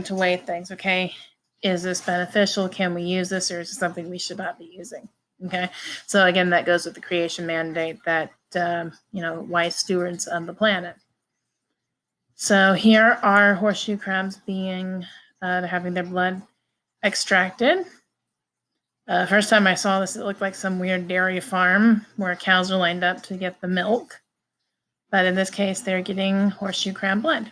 to weigh things, okay? Is this beneficial? Can we use this, or is it something we should not be using? Okay, so again, that goes with the creation mandate that, wise stewards of the planet. So here are horseshoe crabs being, they're having their blood extracted. First time I saw this, it looked like some weird dairy farm where cows are lined up to get the milk. But in this case, they're getting horseshoe crab blood.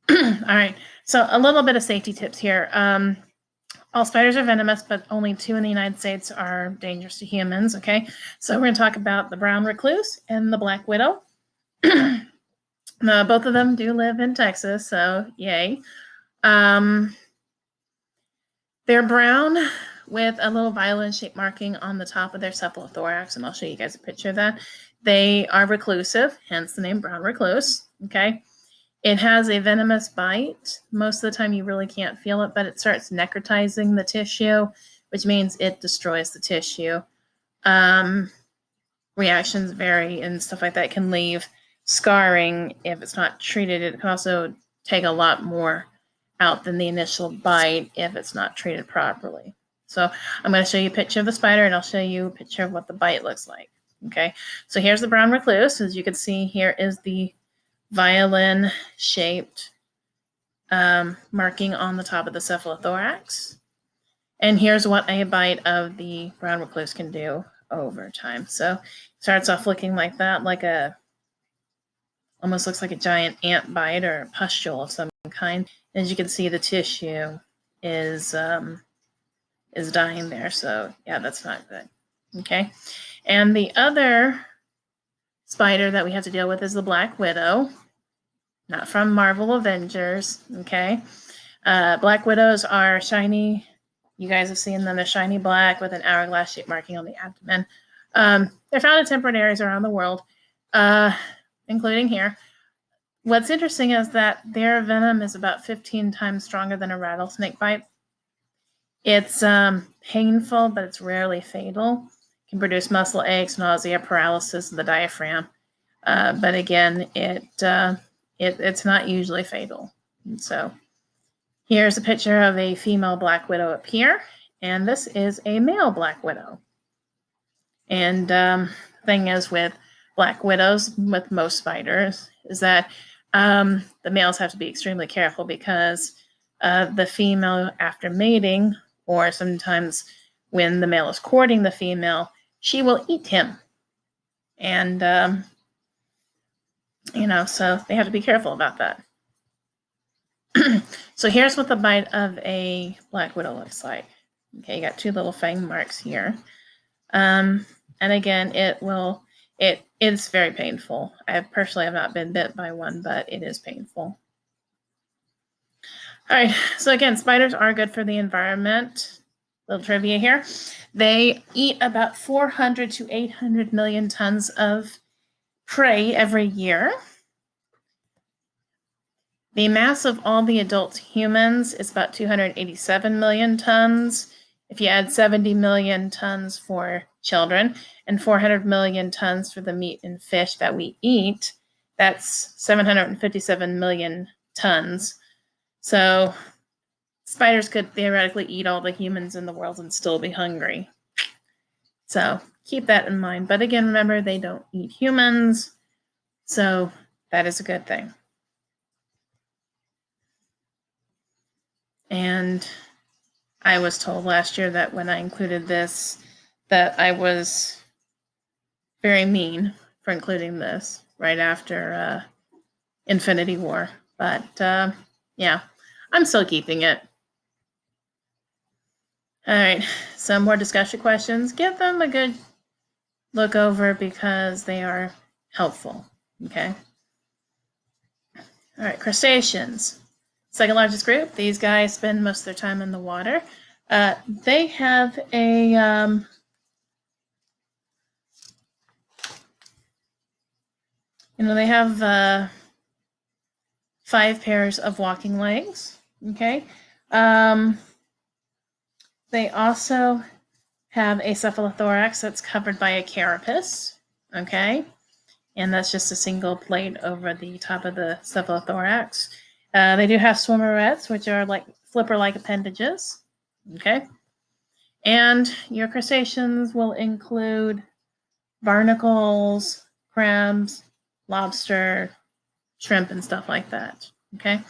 All right, so a little bit of safety tips here. All spiders are venomous, but only 2 in the United States are dangerous to humans, okay? So we're going to talk about the brown recluse and the black widow. Both of them do live in Texas, so yay. They're brown with a little violin-shaped marking on the top of their cephalothorax, and I'll show you guys a picture of that. They are reclusive, hence the name brown recluse, okay? It has a venomous bite. Most of the time you really can't feel it, but it starts necrotizing the tissue, which means it destroys the tissue. Reactions vary and stuff like that. It can leave scarring if it's not treated. It can also take a lot more out than the initial bite if it's not treated properly. So I'm going to show you a picture of the spider, and I'll show you a picture of what the bite looks like. Okay, so here's the brown recluse. As you can see, here is the violin-shaped marking on the top of the cephalothorax. And here's what a bite of the brown recluse can do over time. So it starts off looking like that, like almost looks like a giant ant bite or a pustule of some kind. As you can see, the tissue is dying there. So yeah, that's not good. Okay, and the other spider that we have to deal with is the black widow. Not from Marvel Avengers, okay? Black widows are shiny. You guys have seen them. They're shiny black with an hourglass-shaped marking on the abdomen. They're found in temperate areas around the world, including here. What's interesting is that their venom is about 15 times stronger than a rattlesnake bite. It's painful, but it's rarely fatal. It can produce muscle aches, nausea, paralysis of the diaphragm. But again, it's not usually fatal. And so here's a picture of a female black widow up here, and this is a male black widow. And the thing is with black widows, with most spiders, is that the males have to be extremely careful because the female, after mating, or sometimes when the male is courting the female, she will eat him. And so they have to be careful about that. So here's what the bite of a black widow looks like. Okay, you got 2 little fang marks here. And again, it's very painful. I personally have not been bit by one, but it is painful. All right, so again, spiders are good for the environment. Little trivia here. They eat about 400 to 800 million tons of prey every year. The mass of all the adult humans is about 287 million tons. If you add 70 million tons for children and 400 million tons for the meat and fish that we eat, that's 757 million tons. So spiders could theoretically eat all the humans in the world and still be hungry. So keep that in mind. But again, remember, they don't eat humans, so that is a good thing. And I was told last year that when I included this, that I was very mean for including this right after Infinity War. But yeah, I'm still keeping it. All right, some more discussion questions. Give them a good look over because they are helpful, okay? All right, crustaceans. Second largest group. These guys spend most of their time in the water. They have a they have 5 pairs of walking legs. Okay. They also have a cephalothorax that's covered by a carapace. Okay, and that's just a single plate over the top of the cephalothorax. They do have swimmerettes, which are like flipper-like appendages. Okay. And your crustaceans will include barnacles, crabs, lobster, shrimp, and stuff like that. Okay.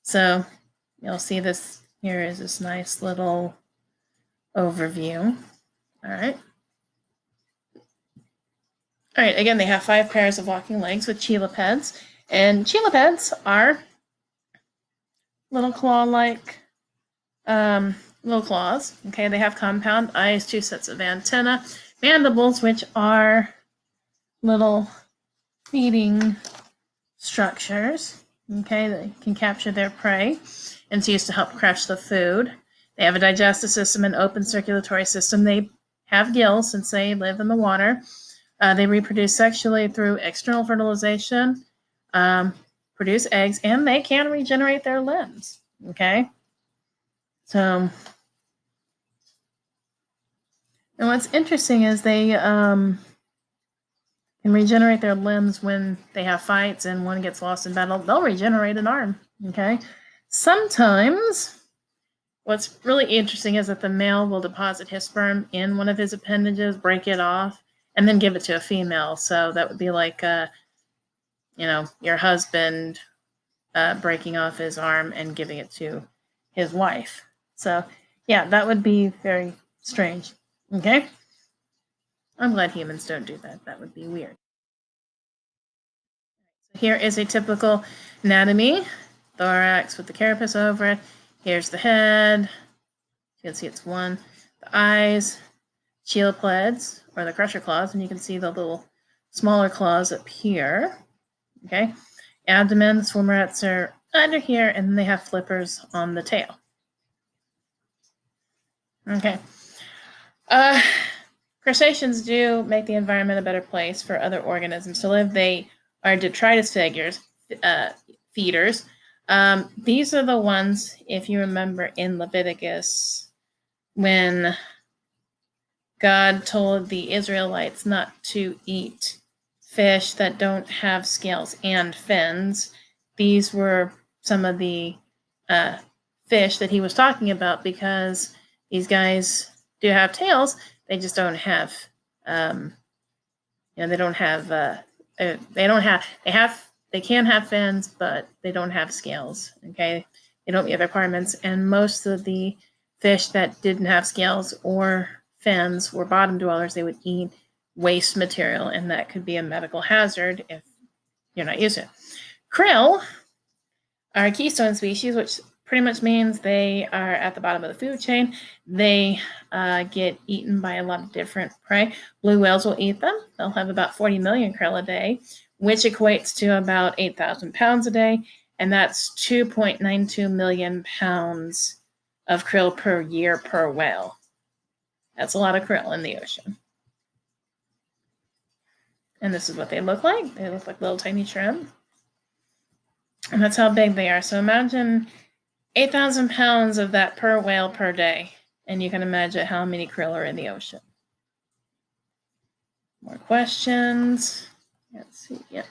So you'll see this here is this nice little overview. All right. All right, again, they have 5 pairs of walking legs with cheilipeds. And cheilipeds are little claw-like little claws. Okay, they have compound eyes, 2 sets of antennae, mandibles, which are little feeding structures. Okay, they can capture their prey, and it's used to help crush the food. They have a digestive system and open circulatory system. They have gills since they live in the water. They reproduce sexually through external fertilization, produce eggs, and they can regenerate their limbs. Okay, so and what's interesting is they can regenerate their limbs when they have fights and one gets lost in battle. They'll regenerate an arm. Okay, sometimes what's really interesting is that the male will deposit his sperm in one of his appendages, break it off, and then give it to a female. So that would be like, your husband breaking off his arm and giving it to his wife. So, yeah, that would be very strange. Okay? I'm glad humans don't do that. That would be weird. So here is a typical anatomy. Thorax with the carapace over it. Here's the head. You can see it's one. The eyes, cheilipeds, or the crusher claws, and you can see the little smaller claws up here. Okay? Abdomen, the swimmerets are under here, and then they have flippers on the tail. Okay. Crustaceans do make the environment a better place for other organisms to live. They are detritus feeders. These are the ones, if you remember in Leviticus, when God told the Israelites not to eat fish that don't have scales and fins. These were some of the fish that he was talking about, because these guys do have tails. They just don't have, they can have fins, but they don't have scales. Okay, they don't meet the requirements, and most of the fish that didn't have scales or fins were bottom dwellers. They would eat waste material, and that could be a medical hazard if you're not used to it. Krill are a keystone species, which pretty much means they are at the bottom of the food chain. They get eaten by a lot of different prey. Blue whales will eat them. They'll have about 40 million krill a day, which equates to about 8,000 pounds a day, and that's 2.92 million pounds of krill per year per whale. That's a lot of krill in the ocean. And this is what they look like. They look like little tiny shrimp. And that's how big they are. So imagine 8,000 pounds of that per whale per day. And you can imagine how many krill are in the ocean. More questions? Let's see. Yeah.